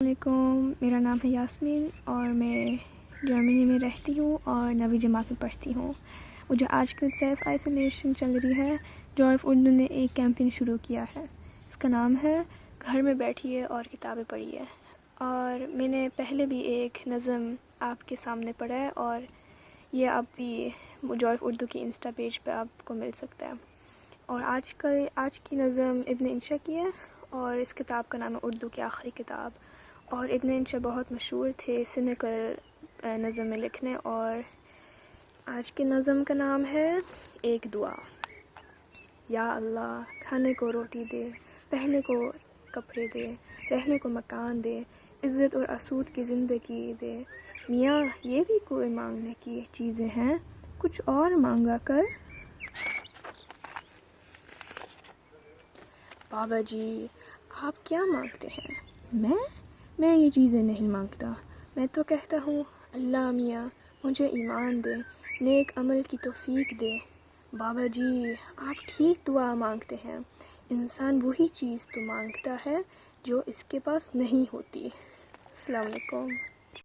علیکم، میرا نام ہے یاسمین اور میں جرمنی میں رہتی ہوں اور 9ویں جماعت میں پڑھتی ہوں۔ مجھے آج کل سیلف آئسولیشن چل رہی ہے۔ جوائے آف اردو نے ایک کیمپین شروع کیا ہے، اس کا نام ہے گھر میں بیٹھیے اور کتابیں پڑھیے، اور میں نے پہلے بھی ایک نظم آپ کے سامنے پڑھا ہے اور یہ اب بھی جوائے آف اردو کی انسٹا پیج پہ آپ کو مل سکتا ہے۔ اور آج کی نظم ابن انشا کی ہے اور اس کتاب کا نام ہے اردو کی آخری کتاب۔ اور ابن انشا بہت مشہور تھے سینیکل نظم میں لکھنے، اور آج کی نظم کا نام ہے ایک دعا۔ یا اللہ، کھانے کو روٹی دے، پہننے کو کپڑے دے، رہنے کو مکان دے، عزت اور اسود کی زندگی دے۔ میاں یہ بھی کوئی مانگنے کی چیزیں ہیں، کچھ اور مانگا کر۔ بابا جی آپ کیا مانگتے ہیں؟ میں یہ چیزیں نہیں مانگتا، میں تو کہتا ہوں اللہ میاں مجھے ایمان دے، نیک عمل کی توفیق دے۔ بابا جی آپ ٹھیک دعا مانگتے ہیں، انسان وہی چیز تو مانگتا ہے جو اس کے پاس نہیں ہوتی۔ السلام علیکم۔